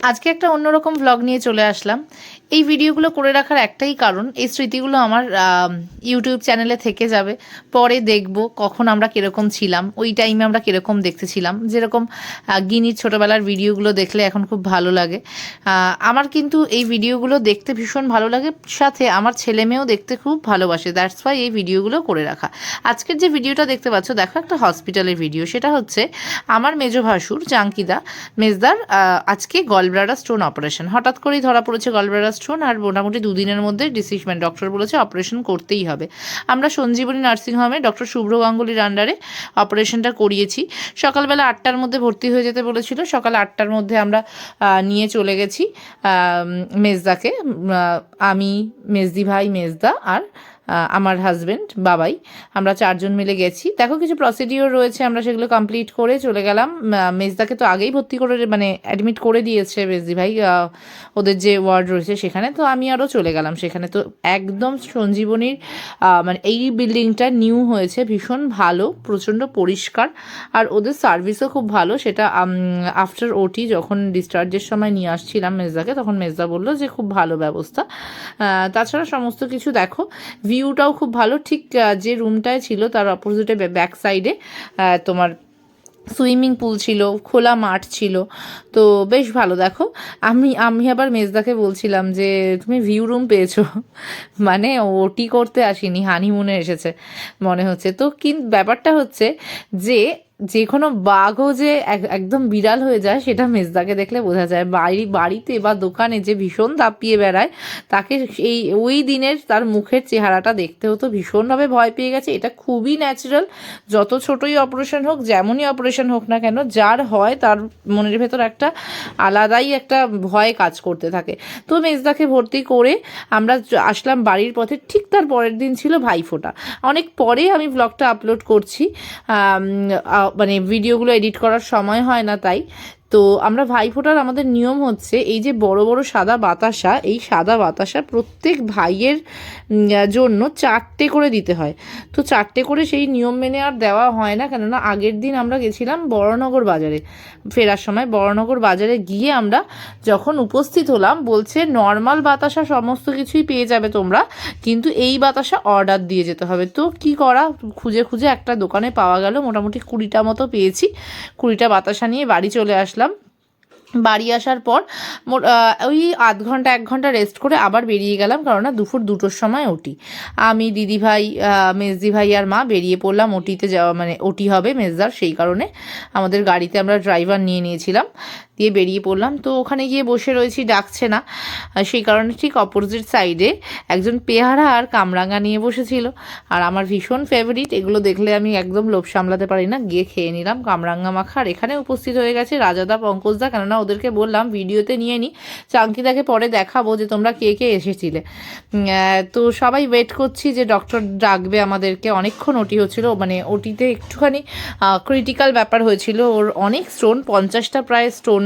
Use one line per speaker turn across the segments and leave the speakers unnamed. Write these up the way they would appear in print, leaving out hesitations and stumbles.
আজকে একটা অন্যরকম ভ্লগ নিয়ে চলে আসলাম। এই ভিডিওগুলো করে রাখার একটাই কারণ, এই স্মৃতিগুলো আমার ইউটিউব চ্যানেলে থেকে যাবে। পরে দেখব কখন আমরা কীরকম ছিলাম, ওই টাইমে আমরা কীরকম দেখতেছিলাম। যেরকম গিনির ছোটোবেলার ভিডিওগুলো দেখলে এখন খুব ভালো লাগে। আমার কিন্তু এই ভিডিওগুলো দেখতে ভীষণ ভালো লাগে, সাথে আমার ছেলে মেয়েও দেখতে খুব ভালোবাসে। দ্যাটস ওয়াই এই ভিডিওগুলো করে রাখা। আজকের যে ভিডিওটা দেখতে পাচ্ছ, দেখো একটা হসপিটালের ভিডিও। সেটা হচ্ছে আমার মেজো ভাসুর জাঙ্কিদা মেজদার আজকে গলব্লাডার স্টোন অপারেশন। হঠাৎ করেই ধরা পড়েছে গলব্লাডার স্টোন, আর মোটামুটি দুদিনের মধ্যে ডিসিশন ডক্টর বলেছে অপারেশন করতেই হবে। আমরা সঞ্জীবনী নার্সিংহোমে ডক্টর শুভ্র গাঙ্গুলির আন্ডারে অপারেশনটা করিয়েছি। সকালবেলা 8টার মধ্যে ভর্তি হয়ে যেতে বলেছিল। সকাল 8টার মধ্যে আমরা নিয়ে চলে গেছি মেজদাকে। আমি, মেজদি ভাই, মেজদা আর আমার হাজব্যান্ড বাবাই, আমরা 4জন মিলে গেছি। দেখো কিছু প্রসিডিওর রয়েছে, আমরা সেগুলো কমপ্লিট করে চলে গেলাম। মেজদাকে তো আগেই ভর্তি করে অ্যাডমিট করে দিয়েছে মেজদি ভাই, ওদের যে ওয়ার্ড রয়েছে সেখানে। তো আমি আরও চলে গেলাম সেখানে। তো একদম সঞ্জীবনীর এই বিল্ডিংটা নিউ হয়েছে, ভীষণ ভালো, প্রচণ্ড পরিষ্কার, আর ওদের সার্ভিসও খুব ভালো। সেটা আফটার ওটি যখন ডিসচার্জের সময় নিয়ে আসছিলাম মেজদাকে, তখন মেজদা বললো যে খুব ভালো ব্যবস্থা। তাছাড়া সমস্ত কিছু দেখো, ভিউটাও খুব ভালো। ঠিক যে রুমটায় ছিল তার অপোজিটে ব্যাক সাইডে তোমার সুইমিং পুল ছিল, খোলা মাঠ ছিল, তো বেশ ভালো। দেখো আমি আবার মেজদাকে বলছিলাম যে তুমি ভিউ রুম পেয়েছো, মানে ওটি করতে আসিনি, হানিমুনে এসেছে মনে হচ্ছে। তো কিন্তু ব্যাপারটা হচ্ছে যে কোনো বাঘও যে একদম বিড়াল হয়ে যায় সেটা মেজদাকে দেখলে বোঝা যায়। বাড়িতে বা দোকানে যে ভীষণ দাপিয়ে বেড়ায়, তাকে ওই দিনের তার মুখের চেহারাটা দেখতে হতো, ভীষণভাবে ভয় পেয়ে গেছে। এটা খুবই ন্যাচারাল, যত ছোটোই অপারেশন হোক, যেমনই অপারেশন হোক না কেন, যার হয় তার মনের ভেতর একটা আলাদাই একটা ভয় কাজ করতে থাকে। তো মেজদাকে ভর্তি করে আমরা আসলাম বাড়ির পথে। ঠিক তার পরের দিন ছিল ভাইফোঁটা। অনেক পরে আমি ব্লগটা আপলোড করছি, মানে ভিডিওগুলো এডিট করার সময় হয় না তাই। তো আমরা ভাইফোঁটার আমাদের নিয়ম হচ্ছে, এই যে বড় বড় সাদা বাতাসা, এই সাদা বাতাসা প্রত্যেক ভাইয়ের জন্য 4টে করে দিতে হয়। তো 4টে করে সেই নিয়ম মেনে আর দেওয়া হয় না, কেননা আগের দিন আমরা গেছিলাম বড়নগর বাজারে। ফেরার সময় বড়নগর বাজারে গিয়ে আমরা যখন উপস্থিত হলাম, বলছে নর্মাল বাতাসা সমস্ত কিছুই পেয়ে যাবে তোমরা, কিন্তু এই বাতাসা অর্ডার দিয়ে যেতে হবে। তো কি করা, খুঁজে খুঁজে একটা দোকানে পাওয়া গেল, মোটামুটি 20টা মতো পেয়েছি। 20টা বাতাসা নিয়ে বাড়ি চলে আসলাম। বাড়ি আসার পর ওই আধ ঘন্টা 1 ঘন্টা রেস্ট করে আবার বেরিয়ে গেলাম, কারণ দুপুর 2টোর সময় ওটি। আমি, দিদিভাই, মেজদি ভাই আর মা বেরিয়ে পড়লাম ওটিতে যাওয়া, মানে ওটি হবে মেজদার, সেই কারণে আমাদের গাড়িতে আমরা ড্রাইভার নিয়ে নিয়েছিলাম, দিয়ে বেরিয়ে পড়লাম। তো ওখানে গিয়ে বসে রয়েছি, ডাকছে না, সেই কারণে ঠিক অপোজিট সাইডে একজন পেয়ারা আর কামরাঙা নিয়ে বসেছিল, আর আমার ভীষণ ফেভারিট। এগুলো দেখলে আমি একদম লোভ সামলাতে পারি না, গিয়ে খেয়ে নিলাম কামরাঙা মাখা। আর এখানে উপস্থিত হয়ে গেছে রাজাদা, পঙ্কজদা, কেননা ওদেরকে বললাম ভিডিওতে নিয়ে নিই, চাঙ্কিদাকে পরে দেখাবো যে তোমরা কে কে এসেছিলে। তো সবাই ওয়েট করছি যে ডক্টর ডাকবে আমাদেরকে। অনেকক্ষণ ওটি হচ্ছিল, মানে ওটিতে একটুখানি ক্রিটিক্যাল ব্যাপার হয়েছিল, ওর অনেক স্টোন, 50টা প্রায় স্টোন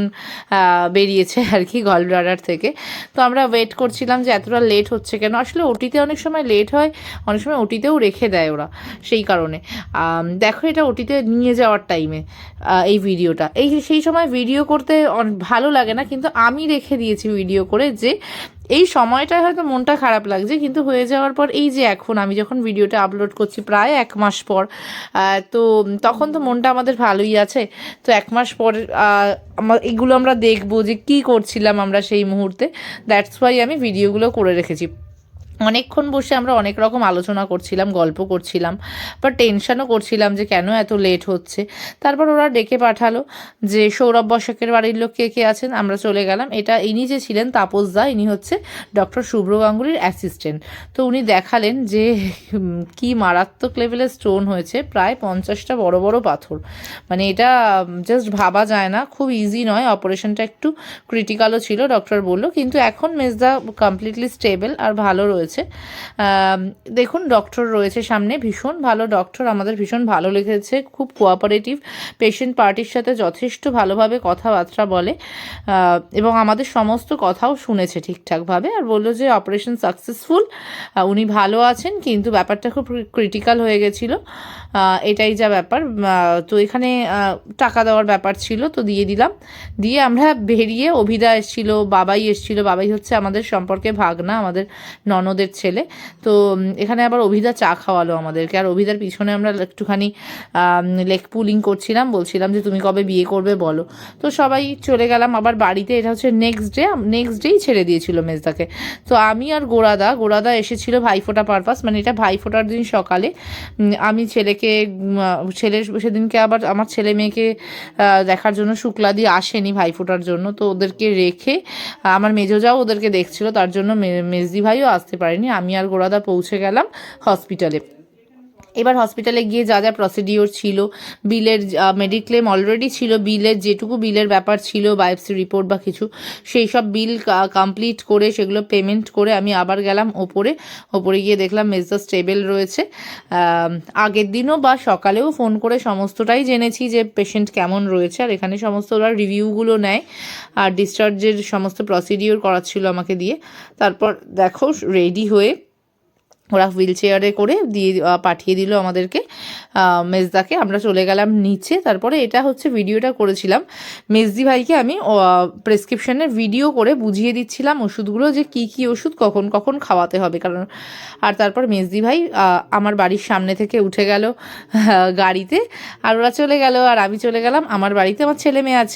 বেরিয়েছে আর কি গল ব্লাডার থেকে। তো আমরা ওয়েট করছিলাম যে এতটা লেট হচ্ছে কেন। আসলে ওটিতে অনেক সময় লেট হয়, অনেক সময় ওটিতেও রেখে দেয় ওরা, সেই কারণে। দেখো এটা ওটিতে নিয়ে যাওয়ার টাইমে এই ভিডিওটা, সেই সময় ভিডিও করতে ভালো লাগে না, কিন্তু আমি রেখে দিয়েছি ভিডিও করে, যে এই সময়টায় হয়তো মনটা খারাপ লাগছে, কিন্তু হয়ে যাওয়ার পর এই যে এখন আমি যখন ভিডিওটা আপলোড করছি প্রায় 1 মাস পর, তো তখন তো মনটা আমাদের ভালোই আছে। তো 1 মাস পর এগুলো আমরা দেখবো যে কী করছিলাম আমরা সেই মুহূর্তে। দ্যাটস ওয়াই আমি ভিডিওগুলো করে রেখেছি। অনেকক্ষণ বসে আমরা অনেক রকম আলোচনা করছিলাম, গল্প করছিলাম, বা টেনশনও করছিলাম যে কেন এত লেট হচ্ছে। তারপর ওরা ডেকে পাঠালো যে সৌরভ বসাকের বাড়ির লোক কে কে আছেন। আমরা চলে গেলাম। ইনি যে ছিলেন তাপস দা, ইনি হচ্ছে ডক্টর শুভ্র গাঙ্গুলির অ্যাসিস্ট্যান্ট। তো উনি দেখালেন যে কি মারাত্মক লেভেলের স্টোন হয়েছে, প্রায় 50টা বড় বড় পাথর। মানে এটা জাস্ট ভাবা যায় না, খুব ইজি নয়। অপারেশনটা একটু ক্রিটিক্যালও ছিল ডক্টর বললো, কিন্তু এখন মেজদা কমপ্লিটলি স্টেবল আর ভালো রয়েছে। রয়েছে। দেখুন ডক্টর রয়েছে সামনে, ভীষণ ভালো ডক্টর, আমাদের ভীষণ ভালো লেগেছে, খুব কোঅপারেটিভ, পেশেন্ট পার্টির সাথে যথেষ্ট ভালোভাবে কথাবার্তা বলে এবং আমাদের সমস্ত কথাও শুনেছে ঠিকঠাকভাবে, আর বললো যে অপারেশন সাকসেসফুল, উনি ভালো আছেন, কিন্তু ব্যাপারটা খুব ক্রিটিক্যাল হয়ে গেছিলো, এটাই যা ব্যাপার। তো এখানে টাকা দেওয়ার ব্যাপার ছিল, তো দিয়ে দিলাম, দিয়ে আমরা বেরিয়ে, অভিদা এসেছিল, বাবাই এসেছিল, বাবাই হচ্ছে আমাদের সম্পর্কে ভাগনা, আমাদের ননদের ছেলে। তো এখানে আবার অভিদা চা খাওয়ালো আমাদেরকে, আর অভিদার পিছনে আমরা একটুখানি লেগ পুলিং করছিলাম, বলছিলাম যে তুমি কবে বিয়ে করবে বলো। তো সবাই চলে গেলাম আবার বাড়িতে। এটা হচ্ছে নেক্সট ডেই ছেড়ে দিয়েছিল মেজদাকে। তো আমি আর গোড়াদা এসেছিল ভাইফোঁটা পারপাস, মানে এটা ভাইফোঁটার দিন সকালে। আমি ছেলের সেদিনকে আবার আমার ছেলে মেয়েকে দেখার জন্য শুক্লাদি আসেনি ভাইফোঁটার জন্য, তো ওদেরকে রেখে আমার মেজোজাও ওদেরকে দেখছিল, তার জন্য মেজদি ভাইও আসতে পারেনি। আমি আর গোড়াদা পৌঁছে গেলাম হসপিটালে। এবার হসপিটালে গিয়ে যা যা প্রসিডিওর ছিল, বিলের মেডিক্লেম অলরেডি ছিল, যেটুকু বিলের ব্যাপার ছিল, বায়োপসি রিপোর্ট বা কিছু, সেই সব বিল কমপ্লিট করে সেগুলো পেমেন্ট করে আমি আবার গেলাম ওপরে গিয়ে দেখলাম মেজদা স্টেবল রয়েছে। আগের দিনও বা সকালেও ফোন করে সমস্তটাই জেনেছি যে পেশেন্ট কেমন রয়েছে, আর এখানে সমস্ত ওরা রিভিউগুলো নেয়, আর ডিসচার্জের সমস্ত প্রসিডিওর করাচ্ছিল আমাকে দিয়ে। তারপর দেখো রেডি হয়ে ওরা হুইল চেয়ারে করে পাঠিয়ে দিল আমাদেরকে, মেজদাকে। আমরা চলে গেলাম নিচে। তারপরে এটা হচ্ছে ভিডিওটা করেছিলাম, মেজদি ভাইকে আমি প্রেসক্রিপশনের ভিডিও করে বুঝিয়ে দিচ্ছিলাম ওষুধগুলো, যে কি কি ওষুধ কখন কখন খাওয়াতে হবে, কারণ। আর তারপর মেজদি ভাই আমার বাড়ির সামনে থেকে উঠে গেল গাড়িতে, আর ওরা চলে গেল, আর আমি চলে গেলাম আমার বাড়িতে, আমার ছেলে মেয়ে আছে।